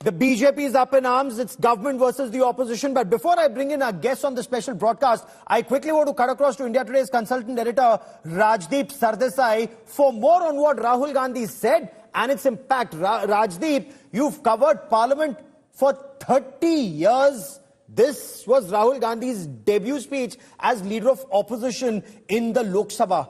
The BJP is up in arms. It's government versus the opposition. But before I bring in our guests on the special broadcast, I quickly want to cut across to India Today's consultant editor, Rajdeep Sardesai, for more on what Rahul Gandhi said and its impact. Rajdeep, you've covered Parliament for 30 years. This was Rahul Gandhi's debut speech as leader of opposition in the Lok Sabha.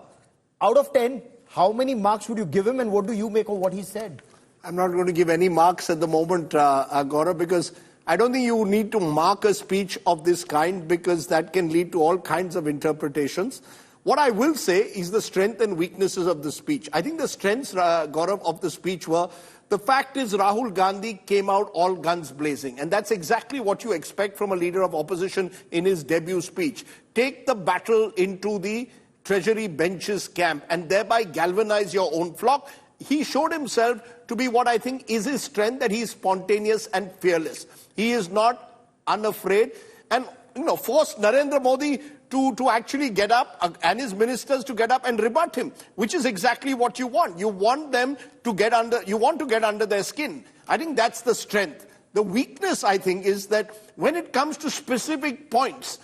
Out of 10, how many marks would you give him and what do you make of what he said? I'm not going to give any marks at the moment, Gaurav, because I don't think you need to mark a speech of this kind because that can lead to all kinds of interpretations. What I will say is the strength and weaknesses of the speech. I think the strengths, Gaurav, of the speech were, the fact is Rahul Gandhi came out all guns blazing. And that's exactly what you expect from a leader of opposition in his debut speech. Take the battle into the Treasury benches camp and thereby galvanize your own flock. He showed himself to be what I think is his strength, that he is spontaneous and fearless. He is not unafraid and forced Narendra Modi to actually get up and his ministers to get up and rebut him, which is exactly what you want. You want them to get under their skin. I think that's the strength. The weakness, I think, is that when it comes to specific points,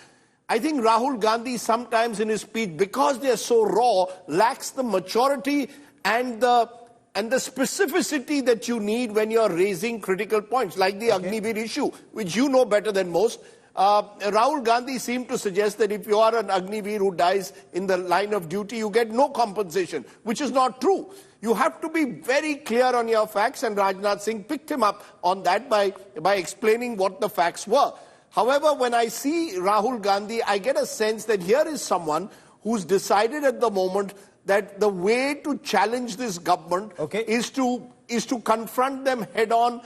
I think Rahul Gandhi sometimes in his speech, because they are so raw, lacks the maturity and the specificity that you need when you're raising critical points, like the Agniveer issue, which you know better than most. Rahul Gandhi seemed to suggest that if you are an Agniveer who dies in the line of duty, you get no compensation, which is not true. You have to be very clear on your facts, and Rajnath Singh picked him up on that by explaining what the facts were. However, when I see Rahul Gandhi, I get a sense that here is someone who's decided at the moment that the way to challenge this government is to confront them head on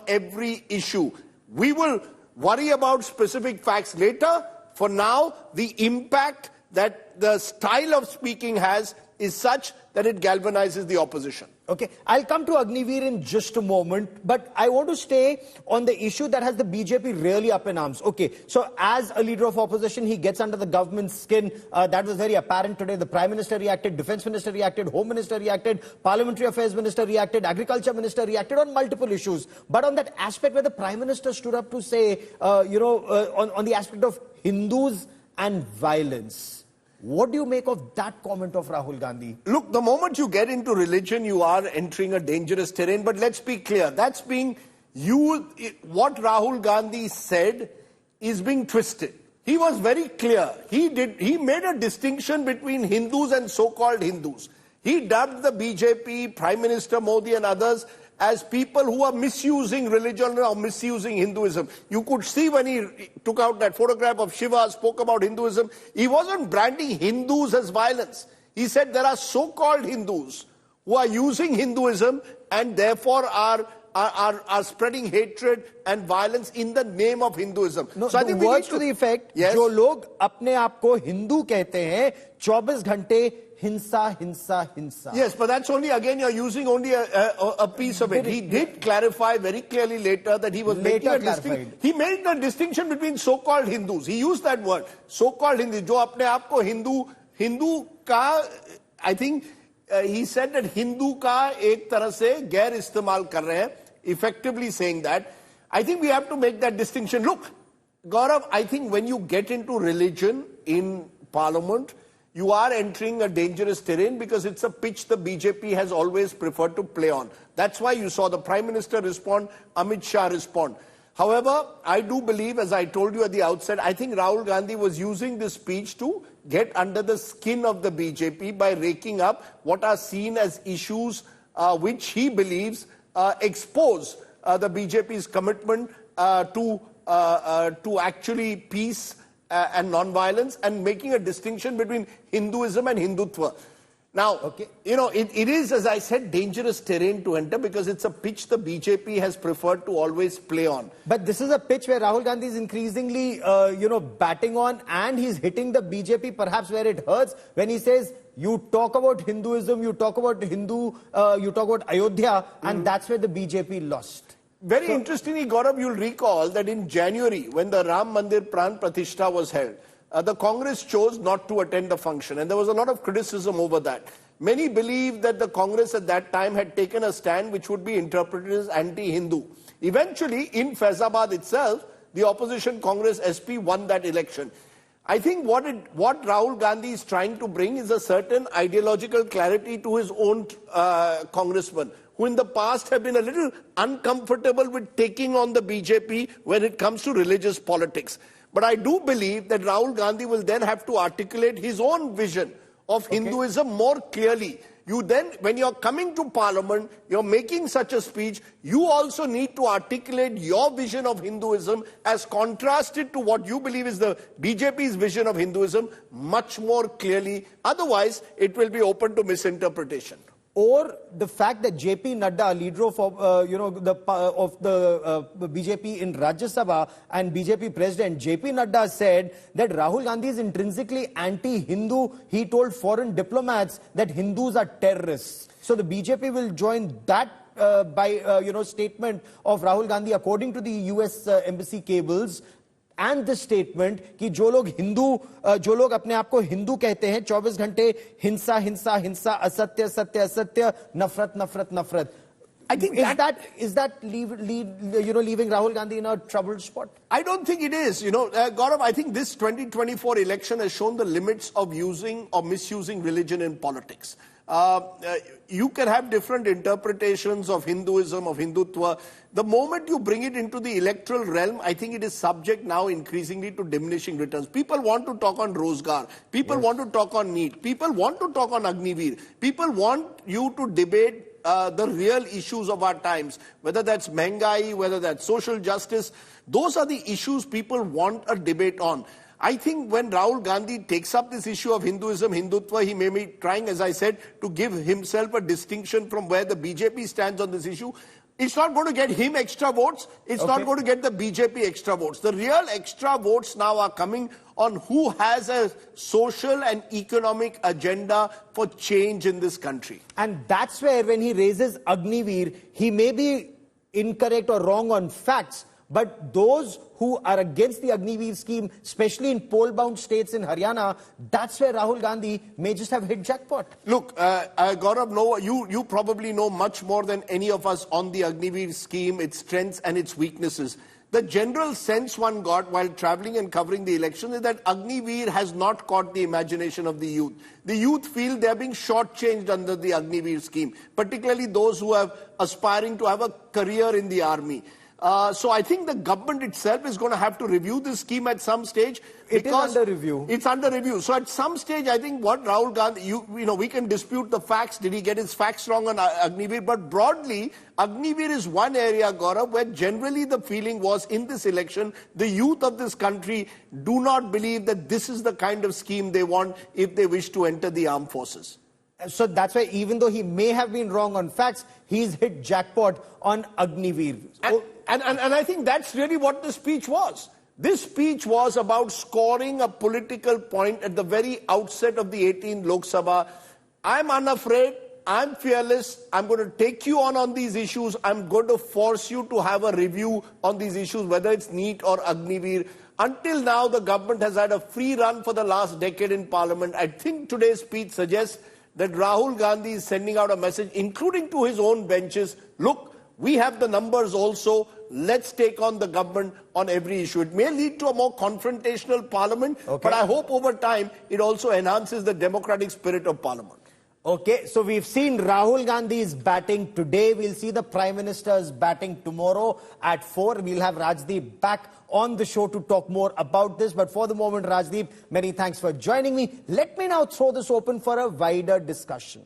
every issue. We will worry about specific facts later. For now, the impact that the style of speaking has is such that it galvanizes the opposition. Okay, I'll come to Agniveer in just a moment, but I want to stay on the issue that has the BJP really up in arms. Okay, so as a leader of opposition, he gets under the government's skin. That was very apparent today. The Prime Minister reacted, Defence Minister reacted, Home Minister reacted, Parliamentary Affairs Minister reacted, Agriculture Minister reacted on multiple issues. But on that aspect where the Prime Minister stood up to say, on the aspect of Hindus and violence, what do you make of that comment of Rahul Gandhi? Look, the moment you get into religion, you are entering a dangerous terrain. But let's be clear, that's being what Rahul Gandhi said is being twisted. He was very clear. He made a distinction between Hindus and so-called Hindus. He dubbed the BJP, Prime Minister Modi and others as people who are misusing religion or misusing Hinduism. You could see when he took out that photograph of Shiva, spoke about Hinduism, he wasn't branding Hindus as violence. He said there are so-called Hindus who are using Hinduism and therefore are spreading hatred and violence in the name of Hinduism. No, so I think words to the effect, yes, जो लोग अपने आप को हिंदू कहते हैं, 24 घंटे hinsa, hinsa, hinsa. Yes, but that's only, again, you're using only a piece of it. He did clarify very clearly later that he was making a distinction. He made a distinction between so-called Hindus. He used that word, so-called Hindus, जो अपने आप को Hindu का, I think he said that Hindu का एक तरह से गैर इस्तेमाल कर रहे हैं, effectively saying that. I think we have to make that distinction. Look, Gaurav, I think when you get into religion in Parliament, you are entering a dangerous terrain because it's a pitch the BJP has always preferred to play on. That's why you saw the Prime Minister respond, Amit Shah respond. However, I do believe, as I told you at the outset, I think Rahul Gandhi was using this speech to get under the skin of the BJP by raking up what are seen as issues which he believes expose the BJP's commitment to actually peace and non-violence, and making a distinction between Hinduism and Hindutva. Now, it is, as I said, dangerous terrain to enter because it's a pitch the BJP has preferred to always play on. But this is a pitch where Rahul Gandhi is increasingly, batting on, and he's hitting the BJP perhaps where it hurts when he says, you talk about Hinduism, you talk about you talk about Ayodhya, and that's where the BJP lost. Very interestingly, Gaurav, you'll recall that in January, when the Ram Mandir Pran Pratishtha was held, the Congress chose not to attend the function, and there was a lot of criticism over that. Many believe that the Congress at that time had taken a stand which would be interpreted as anti-Hindu. Eventually, in Faizabad itself, the opposition Congress SP won that election. I think what Rahul Gandhi is trying to bring is a certain ideological clarity to his own congressmen, who in the past have been a little uncomfortable with taking on the BJP when it comes to religious politics. But I do believe that Rahul Gandhi will then have to articulate his own vision of Hinduism more clearly. You then, when you're coming to Parliament, you're making such a speech, you also need to articulate your vision of Hinduism as contrasted to what you believe is the BJP's vision of Hinduism much more clearly. Otherwise, it will be open to misinterpretation. Or the fact that JP Nadda, leader of the BJP in Rajya Sabha and BJP President JP Nadda said that Rahul Gandhi is intrinsically anti-Hindu. He told foreign diplomats that Hindus are terrorists. So the BJP will join that statement of Rahul Gandhi, according to the US embassy cables. And the statement कि जो लोग अपने आप को हिंदू कहते हैं 24 घंटे हिंसा हिंसा हिंसा असत्य सत्य असत्य नफरत नफरत नफरत. I think is that leaving Rahul Gandhi in a troubled spot? I don't think it is. Gaurav, I think this 2024 election has shown the limits of using or misusing religion in politics. You can have different interpretations of Hinduism, of Hindutva. The moment you bring it into the electoral realm, I think it is subject now increasingly to diminishing returns. People want to talk on Rozgar. People want to talk on NEET. People want to talk on Agniveer. People want you to debate the real issues of our times, whether that's Mengai, whether that's social justice. Those are the issues people want a debate on. I think when Rahul Gandhi takes up this issue of Hinduism, Hindutva, he may be trying, as I said, to give himself a distinction from where the BJP stands on this issue. It's not going to get him extra votes. It's not going to get the BJP extra votes. The real extra votes now are coming on who has a social and economic agenda for change in this country. And that's where when he raises Agniveer, he may be incorrect or wrong on facts. But those who are against the Agniveer scheme, especially in poll-bound states in Haryana, that's where Rahul Gandhi may just have hit jackpot. Look, Gaurav, you probably know much more than any of us on the Agniveer scheme, its strengths and its weaknesses. The general sense one got while traveling and covering the election is that Agniveer has not caught the imagination of the youth. The youth feel they are being shortchanged under the Agniveer scheme, particularly those who are aspiring to have a career in the army. So I think the government itself is going to have to review this scheme at some stage. It is under review. It's under review. So at some stage, I think what Rahul Gandhi, we can dispute the facts. Did he get his facts wrong on Agniveer? But broadly, Agniveer is one area, Gaurav, where generally the feeling was in this election, the youth of this country do not believe that this is the kind of scheme they want if they wish to enter the armed forces. So that's why even though he may have been wrong on facts, he's hit jackpot on Agniveer. And I think that's really what the speech was. This speech was about scoring a political point at the very outset of the 18th Lok Sabha. I'm unafraid. I'm fearless. I'm going to take you on these issues. I'm going to force you to have a review on these issues, whether it's NEET or Agniveer. Until now, the government has had a free run for the last decade in Parliament. I think today's speech suggests that Rahul Gandhi is sending out a message, including to his own benches. Look, we have the numbers also. Let's take on the government on every issue. It may lead to a more confrontational Parliament, but I hope over time it also enhances the democratic spirit of Parliament. Okay, so we've seen Rahul Gandhi's batting today. We'll see the Prime Minister's batting tomorrow at 4. We'll have Rajdeep back on the show to talk more about this. But for the moment, Rajdeep, many thanks for joining me. Let me now throw this open for a wider discussion.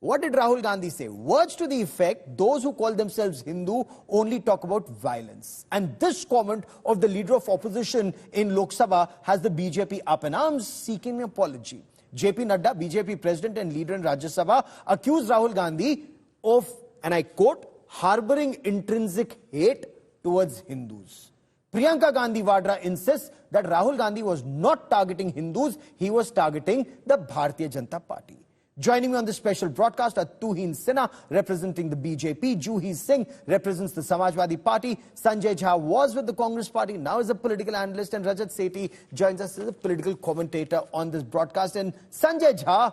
What did Rahul Gandhi say? Words to the effect, those who call themselves Hindu only talk about violence. And this comment of the leader of opposition in Lok Sabha has the BJP up in arms, seeking an apology. JP Nadda, BJP president and leader in Rajya Sabha, accused Rahul Gandhi of, and I quote, harboring intrinsic hate towards Hindus. Priyanka Gandhi Vadra insists that Rahul Gandhi was not targeting Hindus, he was targeting the Bharatiya Janata Party. Joining me on this special broadcast are Tuhin Sinha, representing the BJP, Juhi Singh represents the Samajwadi Party, Sanjay Jha was with the Congress Party, now is a political analyst, and Rajat Sethi joins us as a political commentator on this broadcast. And Sanjay Jha,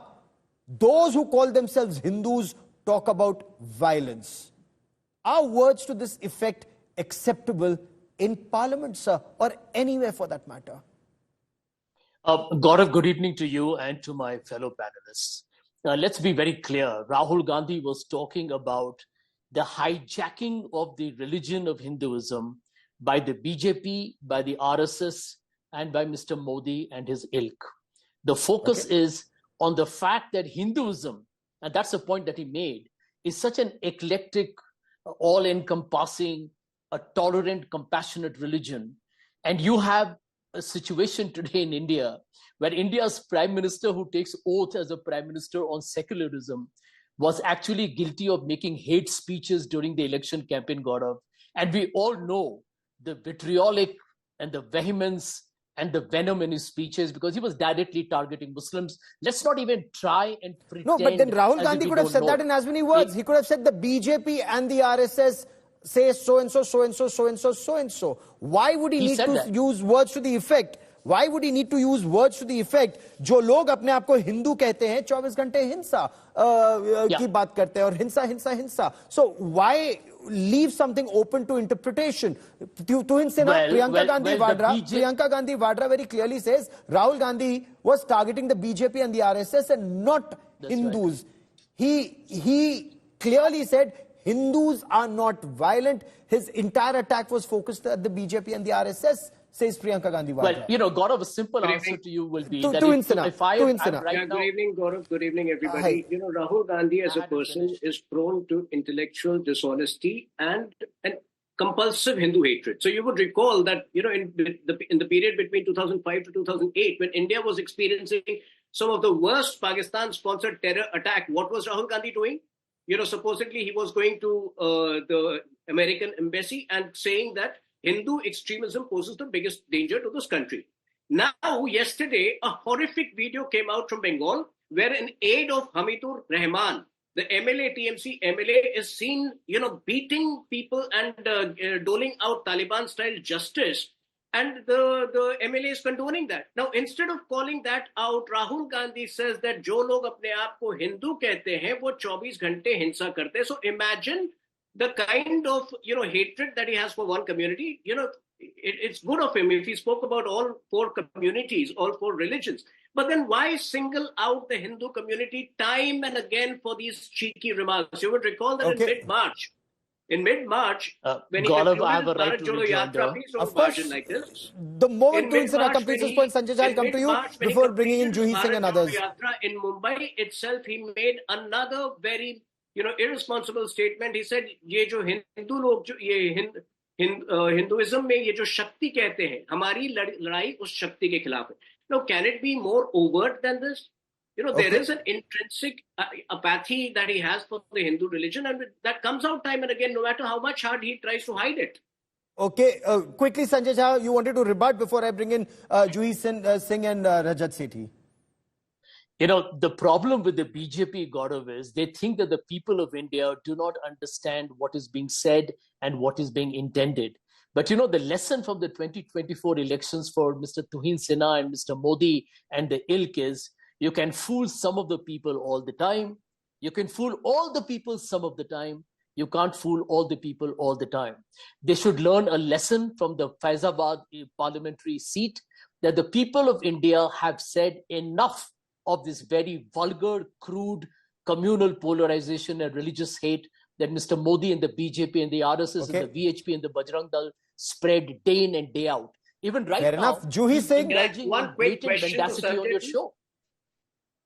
those who call themselves Hindus talk about violence. Are words to this effect acceptable in Parliament, sir, or anywhere for that matter? Gaurav, good evening to you and to my fellow panelists. Let's be very clear. Rahul Gandhi was talking about the hijacking of the religion of Hinduism by the BJP, by the RSS, and by Mr. Modi and his ilk. The focus is on the fact that Hinduism, and that's the point that he made, is such an eclectic, all-encompassing, a tolerant, compassionate religion. And you have a situation today in India where India's prime minister, who takes oath as a prime minister on secularism, was actually guilty of making hate speeches during the election campaign, Gaurav. And we all know the vitriolic and the vehemence and the venom in his speeches because he was directly targeting Muslims. Let's not even try and pretend. No, but then Rahul Gandhi could have said that in as many words. He could have said the BJP and the RSS say so-and-so, so-and-so, so-and-so, so-and-so. Why would he need to use words to the effect? Why would he need to use words to the effect? जो लोग अपने आप को हिंदू कहते हैं, 24 घंटे हिंसा की बात करते हैं और हिंसा, हिंसा, हिंसा. So why leave something open to interpretation? Priyanka Gandhi Vadra very clearly says Rahul Gandhi was targeting the BJP and the RSS and not Hindus. Right. He clearly said Hindus are not violent. His entire attack was focused at the BJP and the RSS, says Priyanka Gandhi Vadra. Well, Gaurav, a simple answer to you will be that if I am right now... Good evening, Gaurav. Good evening, everybody. Rahul Gandhi as a person is prone to intellectual dishonesty and compulsive Hindu hatred. So you would recall that, in the period between 2005 to 2008, when India was experiencing some of the worst Pakistan-sponsored terror attack, what was Rahul Gandhi doing? Supposedly he was going to the American embassy and saying that Hindu extremism poses the biggest danger to this country. Now, yesterday, a horrific video came out from Bengal where an aide of Hamidur Rahman, the MLA, TMC MLA, is seen, beating people and doling out Taliban-style justice. And the MLA is condoning that. Now, instead of calling that out, Rahul Gandhi says that जो लोग अपने आप को हिंदू कहते हैं, वो 24 घंटे हिंसा करते हैं. So imagine the kind of, hatred that he has for one community. It's good of him if he spoke about all four communities, all four religions. But then why single out the Hindu community time and again for these cheeky remarks? You would recall that in mid-March, when Gaurav, he I have a right to rejoin. Of course, like this. The moment Tuinsana completes this point, Sanjay, I'll come to you before bringing in Juhi Singh and others. In Mumbai itself, he made another very, irresponsible statement. He said, ये जो हिंदू लोग जो ये Hinduism में ये जो शक्ति कहते हैं, हमारी लड़ाई उस शक्ति के खिलाफ है. Now, can it be more overt than this? There is an intrinsic apathy that he has for the Hindu religion, and that comes out time and again, no matter how much hard he tries to hide it. Okay, quickly, Sanjay Jha, you wanted to rebut before I bring in Juhi Singh and Rajat Sethi. The problem with the BJP, Gaurav, is they think that the people of India do not understand what is being said and what is being intended. But, the lesson from the 2024 elections for Mr. Tuhin Sinha and Mr. Modi and the ilk is, you can fool some of the people all the time. You can fool all the people some of the time. You can't fool all the people all the time. They should learn a lesson from the Faizabad parliamentary seat that the people of India have said enough of this very vulgar, crude, communal polarization and religious hate that Mr. Modi and the BJP and the RSS and the VHP and the Bajrang Dal spread day in and day out. Even right Fair now, enough. Juhi Singh, one quick question on your show.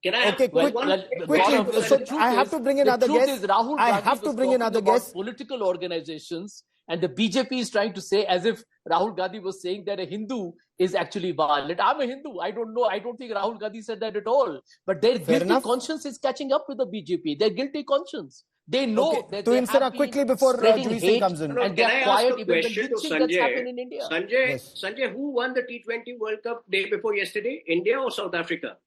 Can I have quickly, so I have to bring in other guests. I have to bring in other guests. Political organizations, and the BJP is trying to say as if Rahul Gandhi was saying that a Hindu is actually violent. I'm a Hindu. I don't know. I don't think Rahul Gandhi said that at all. But their guilty conscience is catching up with the BJP. Their guilty conscience. They know that they have quickly before Juhi Singh comes in. And they're quiet even when you think that's happened in India. Sanjay, who won the T20 World Cup day before yesterday? India or South Africa?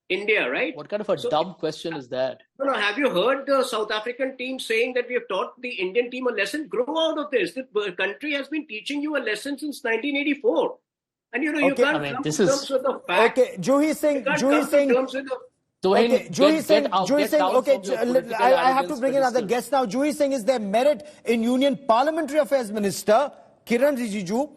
India, right? What kind of a dumb question is that? No. Have you heard the South African team saying that we have taught the Indian team a lesson? Grow out of this. The country has been teaching you a lesson since 1984. And you can't come to terms with the fact. Okay, Juhi Singh. Tohin, Juhi Singh, get down okay, from your political I have to arrogance bring another pedestal. guest now. Juhi Singh is their merit in Union Parliamentary Affairs Minister, Kiran Rijiju.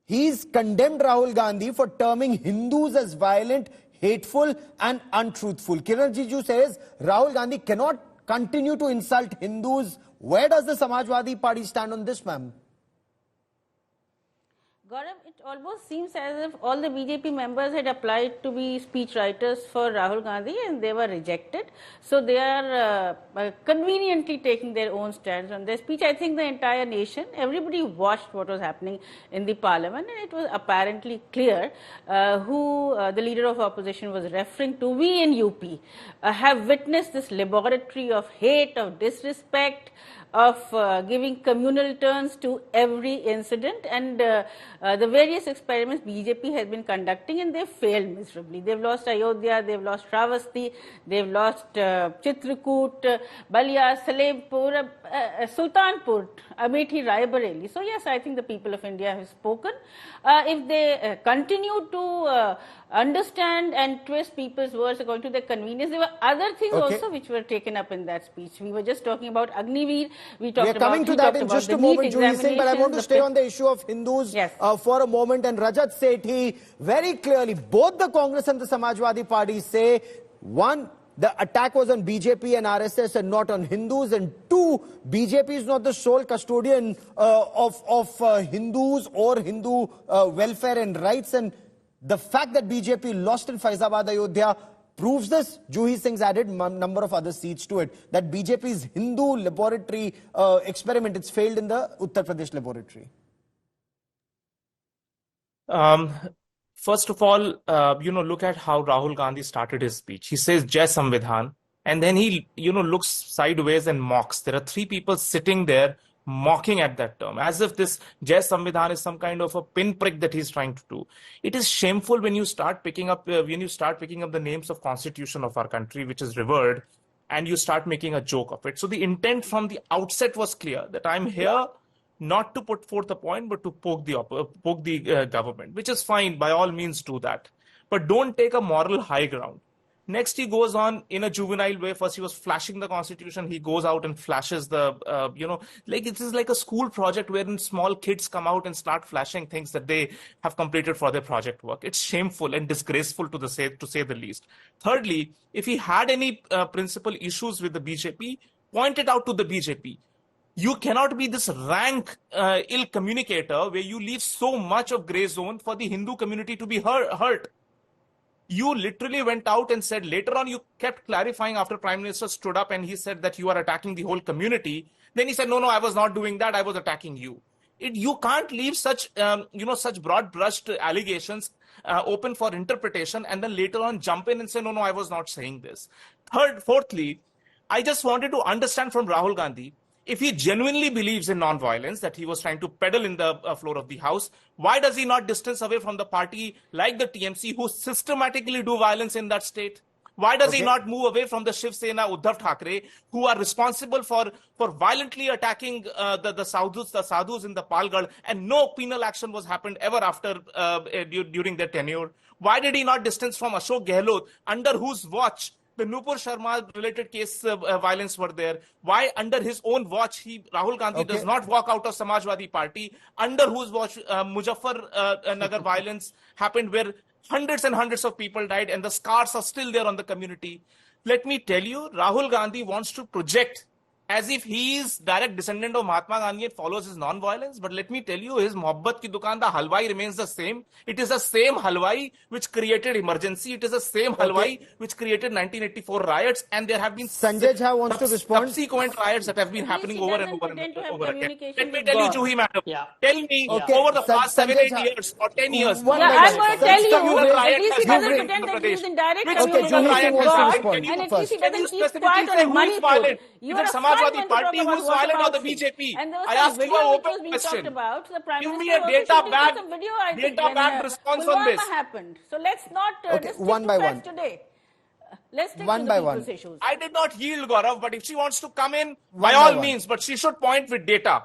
He's condemned Rahul Gandhi for terming Hindus as violent, hateful and untruthful. Kiran Rijiju says Rahul Gandhi cannot continue to insult Hindus. Where does the Samajwadi Party stand on this, ma'am? Gaurav, it almost seems as if all the BJP members had applied to be speechwriters for Rahul Gandhi and they were rejected. So they are conveniently taking their own stands on their speech. I think the entire nation, everybody watched what was happening in the parliament, and it was apparently clear who the leader of opposition was referring to. We in UP have witnessed this laboratory of hate, of disrespect, of giving communal turns to every incident, and the various experiments BJP has been conducting, and they've failed miserably. They've lost Ayodhya, they've lost Shravasti, they've lost Chitrakoot, Balia, Salempur, Sultanpur, Amethi, Raebareli. So yes, I think the people of India have spoken. If they continue to understand and twist people's words according to their convenience, there were other things also which were taken up in that speech. We were just talking about Agniveer. We are coming to that in just a moment, Juhi Singh, but I want to stay on the issue of Hindus for a moment. And Rajat Sethi, very clearly, both the Congress and the Samajwadi Party say, one, the attack was on BJP and RSS and not on Hindus, and two, BJP is not the sole custodian of Hindus or Hindu welfare and rights. And the fact that BJP lost in Faizabad, Ayodhya, proves this. Juhi Singh's added number of other seats to it. That BJP's Hindu laboratory experiment, it's failed in the Uttar Pradesh laboratory. First of all, look at how Rahul Gandhi started his speech. He says, Jai Samvidhan, and then he, looks sideways and mocks. There are three people sitting there mocking at that term, as if this Jai Samvidhan is some kind of a pinprick that he's trying to do. It is shameful when you start picking up the names of Constitution of our country, which is revered, and you start making a joke of it. So the intent from the outset was clear that I'm here not to put forth a point, but to poke the government, which is fine. By all means, do that, but don't take a moral high ground. Next, he goes on in a juvenile way. First, he was flashing the Constitution. He goes out and flashes the, like it is like a school project wherein small kids come out and start flashing things that they have completed for their project work. It's shameful and disgraceful to say the least. Thirdly, if he had any principal issues with the BJP, point it out to the BJP. You cannot be this rank ill communicator where you leave so much of grey zone for the Hindu community to be hurt. You literally went out and said, later on you kept clarifying after Prime Minister stood up and he said that you are attacking the whole community. Then he said, no, I was not doing that. I was attacking you. You can't leave such, such broad brushed allegations open for interpretation and then later on jump in and say, no, I was not saying this. Fourthly, I just wanted to understand from Rahul Gandhi, if he genuinely believes in non-violence that he was trying to peddle in the floor of the house, why does he not distance away from the party like the TMC who systematically do violence in that state? Why does he not move away from the Shiv Sena, Uddhav Thackeray, who are responsible for violently attacking the sadhus in the Palgad, and no penal action was happened ever after during their tenure? Why did he not distance from Ashok Gehlot, under whose watch the Nupur Sharma related case violence were there? Why under his own watch Rahul Gandhi does not walk out of Samajwadi Party, under whose watch Muzaffar Nagar violence happened where hundreds and hundreds of people died and the scars are still there on the community? Let me tell you, Rahul Gandhi wants to project as if he is direct descendant of Mahatma Gandhi and follows his non-violence. But let me tell you, his Mohabbat ki dukaan, the halwai remains the same. It is the same halwai which created emergency. It is the same halwai which created 1984 riots. And there have been Sanjay Jha wants to respond. Subsequent riots that have been happening over and over again. Let me tell you, Juhi madam, tell me over the past 7-8 years or 10 years. I'm going to tell you, at least he doesn't pretend that he was in direct communication with God, and at least he doesn't keep quiet on Manipur. You are a Samajwadi Party who's violent or the BJP? I asked you an open question. Give me a data-backed response on this. Happened. So let's not one by one today. Let's take one by one. Issues. I did not yield, Gaurav, but if she wants to come in, by all means, but she should point with data.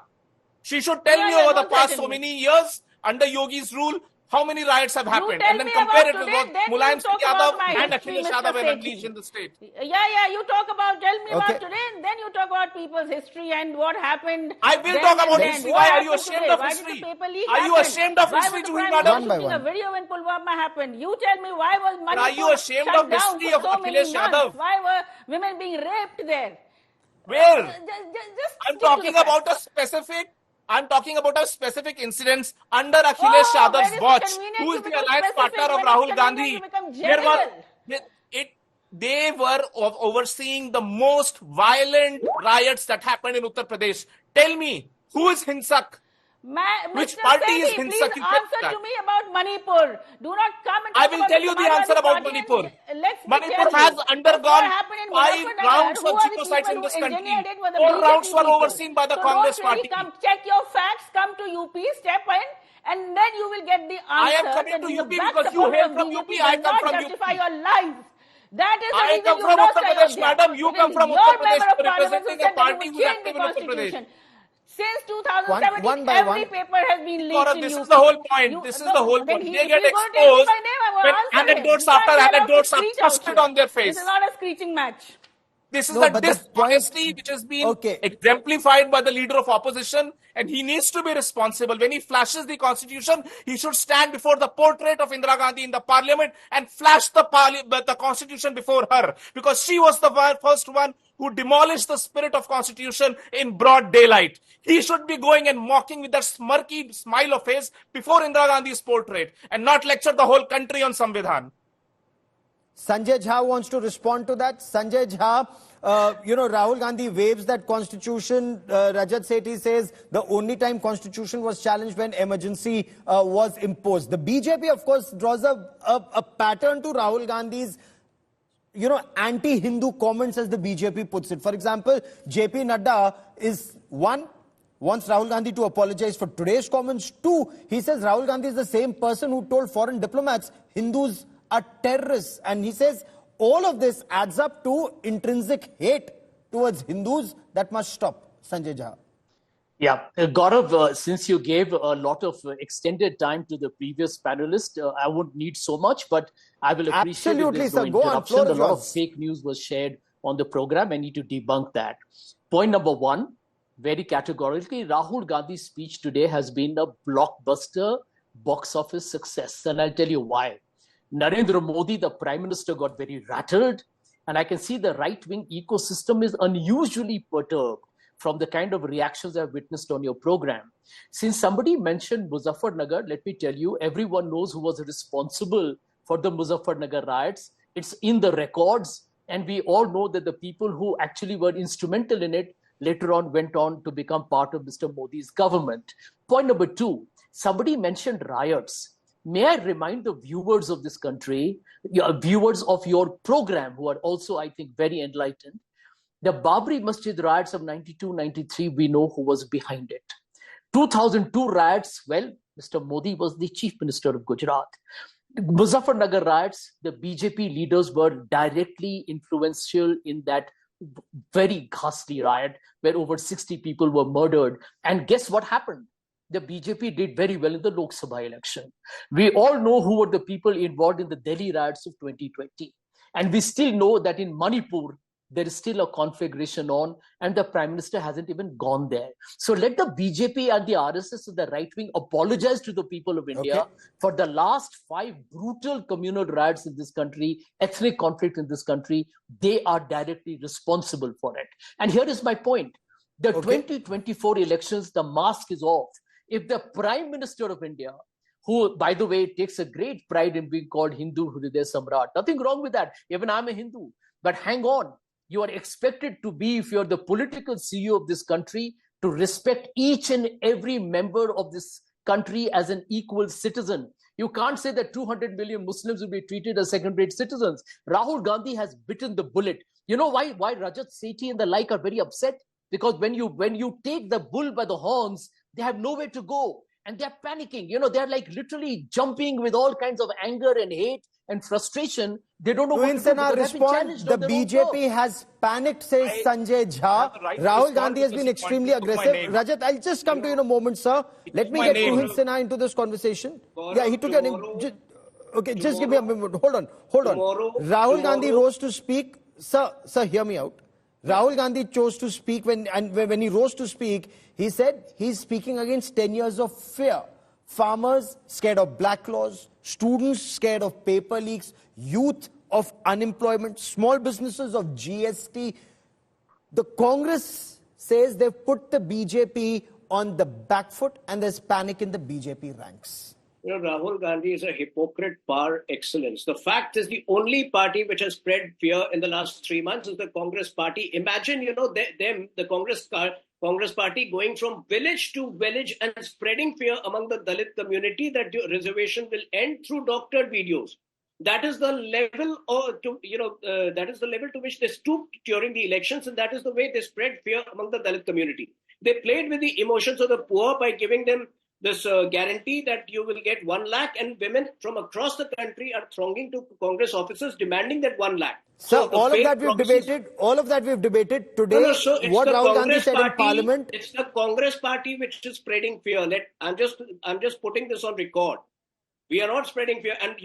She should tell me over the past so many years, under Yogi's rule, How many riots have happened? tell And then me compare about it with today, what then you Mulayam talk Singh about Yadav my and history, Akhilesh Mr. Yadav have Sethi. unleashed in the state. Yeah, you talk about, tell me Okay. about today, and then you talk about people's history and what happened. I will then talk and about then. history. What Why are you happened ashamed today? of Why history? did the paper leak Are you happen? ashamed of Why history, was the Juhi Prime madam? Minister One by shooting a one. video when Pulwama happened? You tell me, why was But are you Manipur ashamed shut of down history for of so many Akhilesh months? Yadav? Why were women being raped there? Where? Just I'm stick to talking the about facts. I'm talking about a specific incidents under Akhilesh Oh, when Yadav's it's so watch, convenient, who you is the become alliance partner specific. of When it's Rahul convenient, you Gandhi. become There was general. they were overseeing the most violent riots that happened in Uttar Pradesh. Tell me, who is Hinsak? Which Mr. party is Sethi, please Hinsak? You tell answer that. to me about Manipur. Do not come and I talk will about tell the you the answer Samajwadi about Party. Manipur. Let me Manipur tell you, has if what undergone happened in 5 Muzaffarnagar, rounds who of are the genocides people in who this engineered country. it were the 4 rounds BJP were people. overseen by the So Congress don't really party. come, check your facts, come to UP, step in, and then you will get the I am answer coming that to being a UP back because you supporter hail of from BJP UP, I does come not from justify UP. your life. That is the I reason come you from lost Uttar Pradesh, Ayodhya. madam. You It come is from your Uttar Pradesh. member of You are parliament who representing a said that you party would who is change the active in Uttar Pradesh. constitution. Since 2017, One by every one. paper has been leaked Gaurav, in this is UP. the whole point. You, This is no, the whole then point. he, They if get he's going to take me exposed by name, I will when answer him. anecdotes You after can't be allowed to anecdotes are screech out thrusted here. on their This is face. not a screeching match. This is No, the but the point. dishonesty which has been Okay. exemplified by the leader of opposition, and he needs to be responsible. When he flashes the constitution, he should stand before the portrait of Indira Gandhi in the parliament and flash the constitution before her, because she was the first one who demolished the spirit of constitution in broad daylight. He should be going and mocking with that smirky smile of his before Indira Gandhi's portrait and not lecture the whole country on Samvidhan. Sanjay Jha wants to respond to that. Sanjay Jha, Rahul Gandhi waves that constitution. Rajat Sethi says the only time constitution was challenged when emergency was imposed. The BJP, of course, draws a pattern to Rahul Gandhi's anti-Hindu comments, as the BJP puts it. For example, JP Nadda is wants Rahul Gandhi to apologize for today's comments. 2, he says Rahul Gandhi is the same person who told foreign diplomats Hindus are terrorists. And he says all of this adds up to intrinsic hate towards Hindus that must stop. Sanjay Jha. Yeah, Gaurav, since you gave a lot of extended time to the previous panelist, I wouldn't need so much, but I will appreciate Absolutely, if there's sir. no Go on. interruption. Floor A is lot of yours. fake news was shared on the program. I need to debunk that. Point number 1, very categorically, Rahul Gandhi's speech today has been a blockbuster box office success. And I'll tell you why. Narendra Modi, the Prime Minister, got very rattled. And I can see the right-wing ecosystem is unusually perturbed from the kind of reactions I've witnessed on your program. Since somebody mentioned Muzaffarnagar, let me tell you, everyone knows who was responsible for the Muzaffarnagar riots. It's in the records. And we all know that the people who actually were instrumental in it later on went on to become part of Mr. Modi's government. Point number 2, somebody mentioned riots. May I remind the viewers of this country, viewers of your program, who are also, I think, very enlightened, the Babri Masjid riots of 92-93, we know who was behind it. 2002 riots, well, Mr. Modi was the Chief Minister of Gujarat. Muzaffarnagar riots, the BJP leaders were directly influential in that very ghastly riot where over 60 people were murdered. And guess what happened? The BJP did very well in the Lok Sabha election. We all know who were the people involved in the Delhi riots of 2020. And we still know that in Manipur, there is still a conflagration on, and the Prime Minister hasn't even gone there. So let the BJP and the RSS and the right wing apologize to the people of India for the last 5 brutal communal riots in this country, ethnic conflict in this country. They are directly responsible for it. And here is my point. The 2024 elections, the mask is off. If the Prime Minister of India, who, by the way, takes a great pride in being called Hindu Hriday Samrat, nothing wrong with that. Even I'm a Hindu. But hang on. You are expected to be, if you're the political CEO of this country, to respect each and every member of this country as an equal citizen. You can't say that 200 million Muslims will be treated as second-rate citizens. Rahul Gandhi has bitten the bullet. You know why Rajat Sethi and the like are very upset? Because when you take the bull by the horns, they have nowhere to go. And they're panicking. They're like literally jumping with all kinds of anger and hate and frustration, they don't know To what to do because they've been respond, challenged the on their own BJP terms. has panicked, says Sanjay Jha. have the right to Rahul respond Gandhi has because been you want extremely to took my aggressive. name. Rajat, I'll just come to you in a moment, sir. Let me my get name. Tuhin Sinha into this conversation. Gaurav, Yeah, he took your name. Okay, just give me a moment. Hold on. Rahul Gandhi rose to speak. Sir, hear me out. Rahul Gandhi chose to speak when he rose to speak, he said he's speaking against 10 years of fear. Farmers scared of black laws, students scared of paper leaks, youth of unemployment, small businesses of GST. The Congress says they've put the BJP on the back foot and there's panic in the BJP ranks. Rahul Gandhi is a hypocrite par excellence. The fact is the only party which has spread fear in the last 3 months is the Congress party. Imagine, the Congress party going from village to village and spreading fear among the Dalit community that the reservation will end through doctored videos. That is the level to which they stooped during the elections, and that is the way they spread fear among the Dalit community. They played with the emotions of the poor by giving them this guarantee that you will get 1 lakh, and women from across the country are thronging to Congress offices demanding that 1 lakh. So all of that we've debated today. So what Rahul Gandhi said in Parliament. It's the Congress party which is spreading fear. I'm just putting this on record. We are not spreading fear. And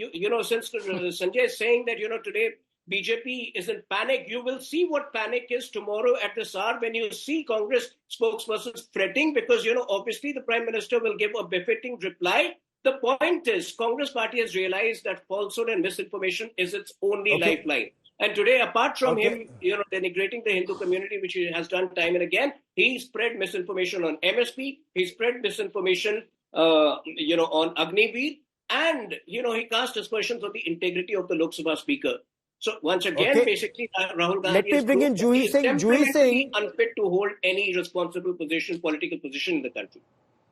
since Sanjay is saying that today BJP is in panic, you will see what panic is tomorrow at this hour when you see Congress spokespersons fretting because, obviously the Prime Minister will give a befitting reply. The point is, Congress party has realized that falsehood and misinformation is its only lifeline. And today, apart from him, denigrating the Hindu community, which he has done time and again, he spread misinformation on MSP, he spread misinformation, on Agniveer, and, he cast aspersions on the integrity of the Lok Sabha speaker. So once again, basically, Rahul Gandhi Let me bring in Juhi Singh. Unfit to hold any responsible political position in the country.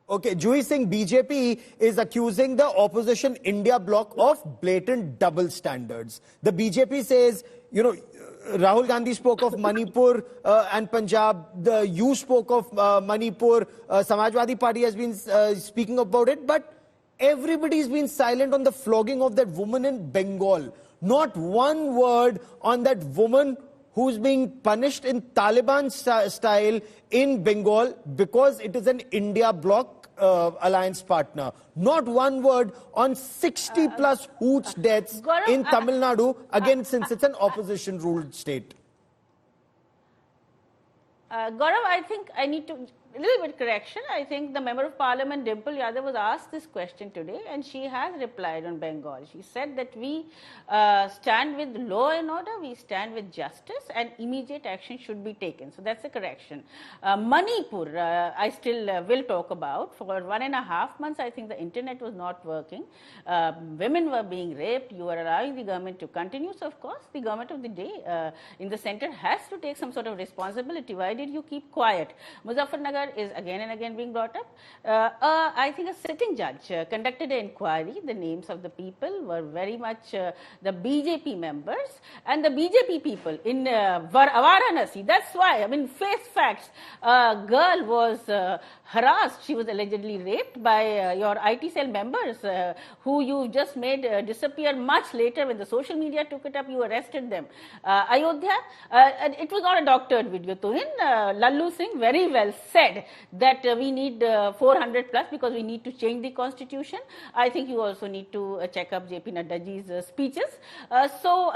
Okay, Juhi Singh, BJP is accusing the opposition India bloc of blatant double standards. The BJP says, Rahul Gandhi spoke of Manipur and Punjab. You spoke of Manipur. Samajwadi Party has been speaking about it. But everybody's been silent on the flogging of that woman in Bengal. Not one word on that woman who's being punished in Taliban style in Bengal because it is an India bloc alliance partner. Not one word on 60 plus Hoots deaths in Tamil Nadu, again since it's an opposition ruled state. Gaurav, I think I need to a little bit correction. I think the Member of Parliament Dimple Yadav was asked this question today and she has replied on Bengal. She said that we stand with law and order, we stand with justice and immediate action should be taken. So that's a correction. Manipur, I still will talk about. For 1.5 months, I think the internet was not working. Women were being raped. You are allowing the government to continue. So of course, the government of the day in the center has to take some sort of responsibility. Why did you keep quiet? Muzaffarnagar is again and again being brought up. I think a sitting judge conducted an inquiry. The names of the people were very much the BJP members and the BJP people in Varanasi. That's why, face facts. A girl was harassed. She was allegedly raped by your IT cell members who you just made disappear much later when the social media took it up. You arrested them. Ayodhya, it was not a doctored video. Tuhin, Lallu Singh very well said that we need 400 plus because we need to change the constitution. I think you also need to check up JP Naddaji's speeches. So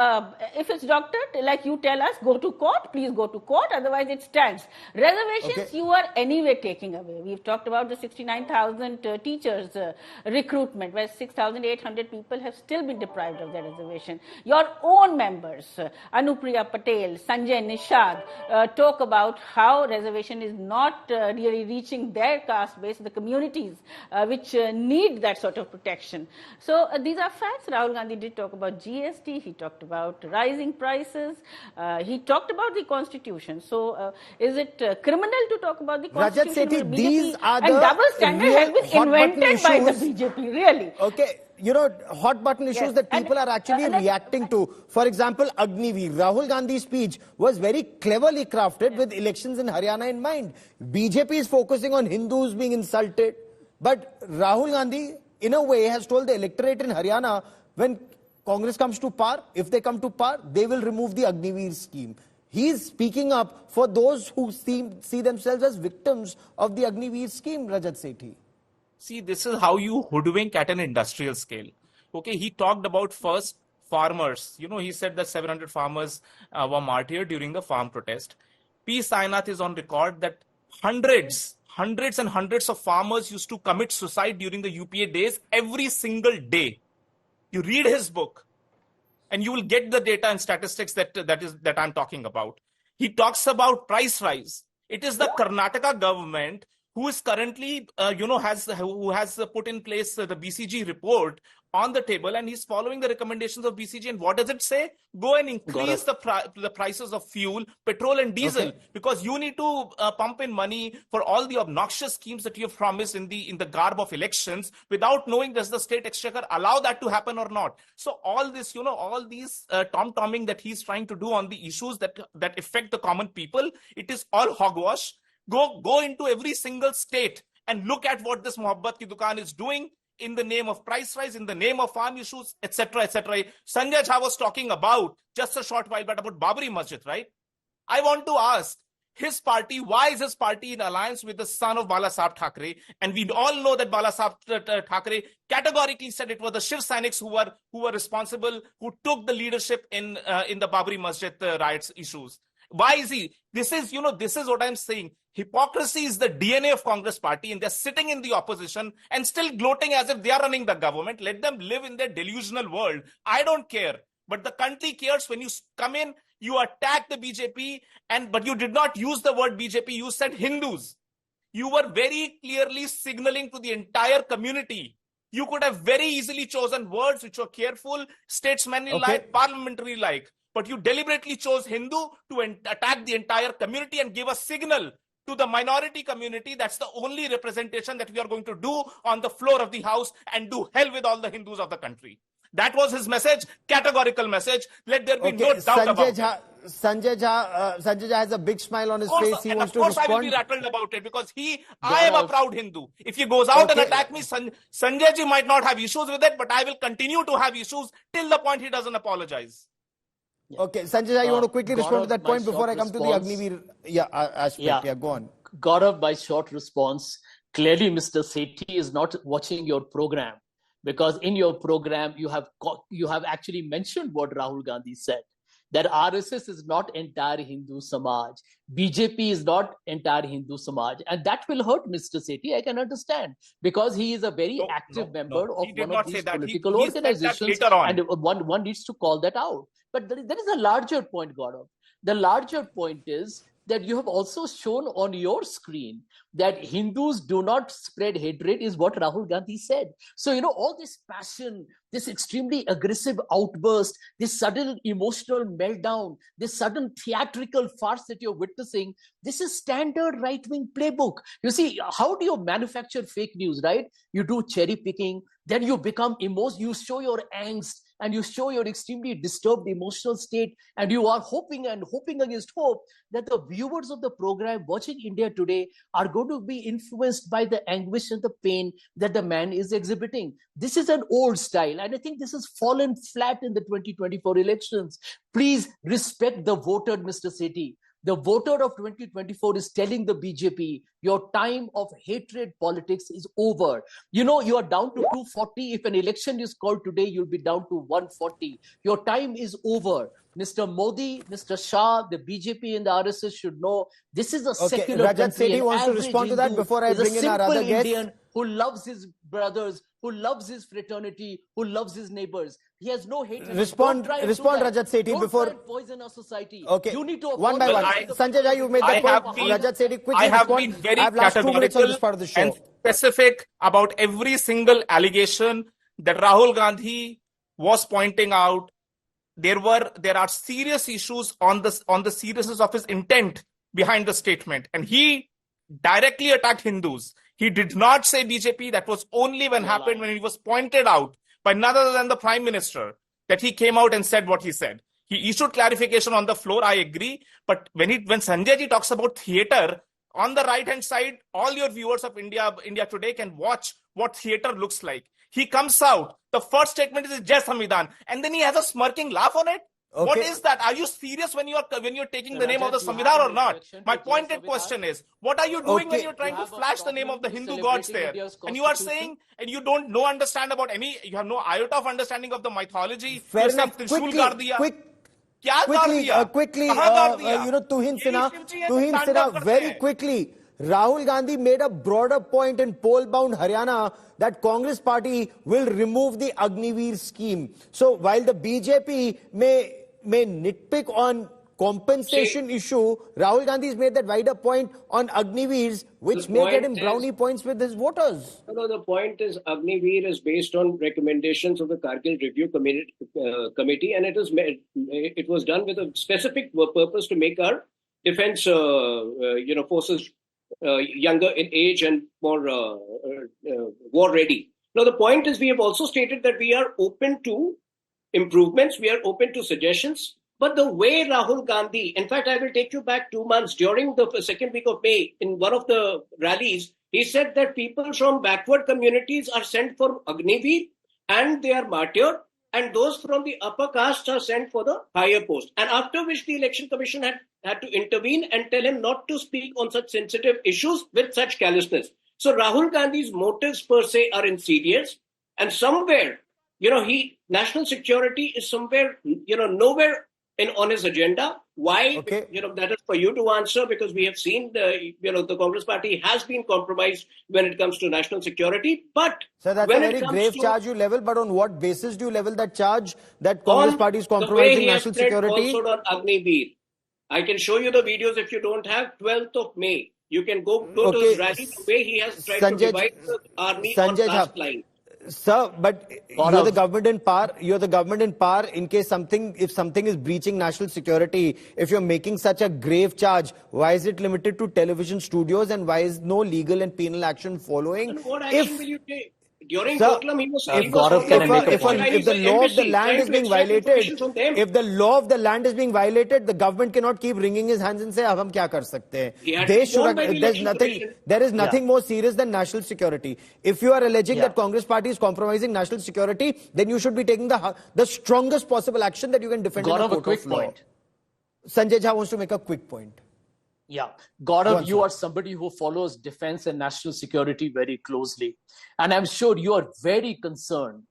if it's doctored, like you tell us, go to court, please go to court, otherwise it stands. Reservations you are anyway taking away. We've talked about the 69,000 teachers recruitment, where 6,800 people have still been deprived of their reservation. Your own members, Anupriya Patel, Sanjay Nishad, talk about how reservation is not really reaching their caste base, the communities which need that sort of protection. So these are facts. Rahul Gandhi did talk about GST, he talked about rising prices, he talked about the constitution. So is it criminal to talk about the constitution? Rajat Sethi, these are the double standard has been invented by the BJP, really. Okay. Hot button issues that people are actually reacting to. For example, Agniveer. Rahul Gandhi's speech was very cleverly crafted with elections in Haryana in mind. BJP is focusing on Hindus being insulted. But Rahul Gandhi, in a way, has told the electorate in Haryana, when Congress comes to power. If they come to power, they will remove the Agniveer scheme. He's speaking up for those who see themselves as victims of the Agniveer scheme, Rajat Sethi. See, this is how you hoodwink at an industrial scale. Okay, he talked about first farmers. He said that 700 farmers were martyred during the farm protest. P. Sainath is on record that hundreds and hundreds of farmers used to commit suicide during the UPA days every single day. You read his book, and you will get the data and statistics that I'm talking about. He talks about price rise. It is the Karnataka government who is currently, who has put in place the BCG report on the table, and he's following the recommendations of BCG. And what does it say? Go and increase the prices of fuel, petrol and diesel, because you need to pump in money for all the obnoxious schemes that you have promised in the garb of elections, without knowing does the state exchequer allow that to happen or not. So all this, all these tom-tomming that he's trying to do on the issues that affect the common people, it is all hogwash. Go into every single state and look at what this Mohabbat Ki Dukaan is doing in the name of price rise, in the name of farm issues, etc., etc. Sanjay Jha was talking about just a short while back about Babri Masjid, right? I want to ask his party, why is his party in alliance with the son of Balasaheb Thackeray? And we all know that Balasaheb Thackeray categorically said it was the Shiv Sainiks who were responsible, who took the leadership in the Babri Masjid riots issues. Why is he? This is what I'm saying. Hypocrisy is the DNA of Congress party, and they're sitting in the opposition and still gloating as if they are running the government. Let them live in their delusional world. I don't care. But the country cares. When you come in, you attack the BJP, but you did not use the word BJP. You said Hindus. You were very clearly signaling to the entire community. You could have very easily chosen words which were careful, statesmanlike, parliamentary-like. But you deliberately chose Hindu to attack the entire community and give a signal to the minority community. That's the only representation that we are going to do on the floor of the house, and do hell with all the Hindus of the country. That was his message, categorical message. Let there be no doubt about it. Sanjay Jha has a big smile on his face. He wants to respond. Of course, I will be rattled about it, because I am a proud Hindu. If he goes out and attack me, Sanjay Ji might not have issues with it, but I will continue to have issues till the point he doesn't apologize. Okay, Sanjay, you want to quickly respond to that point before I come to the Agniveer aspect? Yeah, go on. Gaurav, my short response. Clearly, Mr. Sethi is not watching your program, because in your program, you have actually mentioned what Rahul Gandhi said, that RSS is not entire Hindu Samaj. BJP is not entire Hindu Samaj. And that will hurt Mr. Sethi, I can understand, because he is a very active member of one of these political organizations. And one needs to call that out. But there is a larger point, Gaurav. The larger point is that you have also shown on your screen that Hindus do not spread hatred, is what Rahul Gandhi said. So, all this passion, this extremely aggressive outburst, this sudden emotional meltdown, this sudden theatrical farce that you're witnessing, this is standard right-wing playbook. You see, how do you manufacture fake news, right? You do cherry picking, then you become you show your angst, and you show your extremely disturbed emotional state, and you are hoping against hope that the viewers of the program watching India Today are going to be influenced by the anguish and the pain that the man is exhibiting. This is an old style, and I think this has fallen flat in the 2024 elections. Please respect the voter, Mr. Sethi. The voter of 2024 is telling the BJP, your time of hatred politics is over. You are down to 240. If an election is called today, you'll be down to 140. Your time is over. Mr. Modi, Mr. Shah, the BJP and the RSS should know this is a secular Rajat country. Sethi wants to respond to that before I bring in our other guest. Indian who loves his brothers, who loves his fraternity, who loves his neighbors. He has no hatred. Respond, Rajat Sethi, before poison our society. Okay, you need to one by one. Sanjay Jha, you made that point. Rajat Sethi, quickly I have respond. been very I have last 2 minutes on this part of the show. And specific about every single allegation that Rahul Gandhi was pointing out. There are serious issues on the seriousness of his intent behind the statement, and he directly attacked Hindus. He did not say BJP. That was only when he was pointed out by none other than the Prime Minister that he came out and said what he said. He issued clarification on the floor, I agree. But when Sanjay Ji talks about theater, on the right-hand side, all your viewers of India Today can watch what theater looks like. He comes out The first statement is Jai Samvidhan, and then he has a smirking laugh on it. Okay. What is that? Are you serious when you're taking the name of the Samvidhan or not? My pointed question is, what are you doing when you're trying to flash the name of the Hindu gods there? And you are saying, and you don't know understand about any, you have no iota of understanding of the mythology. Fair You enough. said Trishul gar diya. Quickly, Tuhin Sinha, very quickly. Rahul Gandhi made a broader point in poll-bound Haryana that Congress party will remove the Agniveer scheme. So while the BJP may nitpick on compensation issue, Rahul Gandhi has made that wider point on Agniveers, which may get him brownie points with his voters. No, the point is Agniveer is based on recommendations of the Kargil Review Committee, and it was done with a specific purpose to make our defense forces younger in age and more war ready. Now, the point is we have also stated that we are open to improvements, we are open to suggestions, but the way Rahul Gandhi, in fact, I will take you back 2 months during the second week of May, in one of the rallies, he said that people from backward communities are sent for Agniveer and they are martyred, and those from the upper caste are sent for the higher post. And after which the Election Commission had to intervene and tell him not to speak on such sensitive issues with such callousness. So Rahul Gandhi's motives per se are insidious, and somewhere, national security is somewhere, nowhere on his agenda. Why? Okay. That is for you to answer, because we have seen the Congress party has been compromised when it comes to national security. But so that's a very grave charge you level. But on what basis do you level that charge that Congress party is compromising national security? Also on Agniveer. I can show you the videos if you don't have. 12th of May. You can go to his rally. The way he has tried to divide the army on caste line. Sir, but you're the government in power. You're the government in power in case if something is breaching national security. If you're making such a grave charge, why is it limited to television studios and why is no legal and penal action following? And what action will you take? During Sir, Doklam, he was if the law of the land is being violated, if the law of the land is being violated, the government cannot keep wringing his hands and say, "Ab hum kya kar sakte hain?" There is nothing more serious than national security. If you are alleging that Congress party is compromising national security, then you should be taking the strongest possible action that you can defend in a court of law. Sanjay Jha wants to make a quick point. Yeah, Gaurav, you are somebody who follows defense and national security very closely. And I'm sure you are very concerned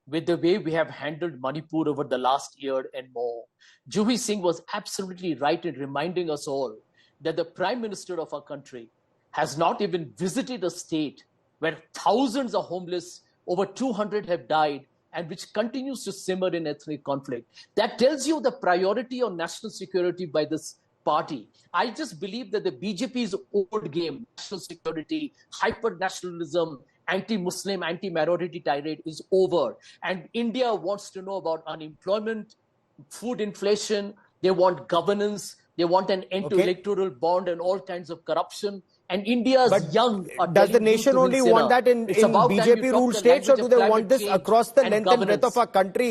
with the way we have handled Manipur over the last year and more. Juhi Singh was absolutely right in reminding us all that the Prime Minister of our country has not even visited a state where thousands are homeless, over 200 have died, and which continues to simmer in ethnic conflict. That tells you the priority on national security by this party. I just believe that the BJP's old game, national security, hyper-nationalism, anti-Muslim, anti-minority tirade is over. And India wants to know about unemployment, food inflation, they want governance, they want an end to electoral bond and all kinds of corruption. And India's young. Does the nation only want that in BJP ruled states, or do they want this across the length and breadth of our country?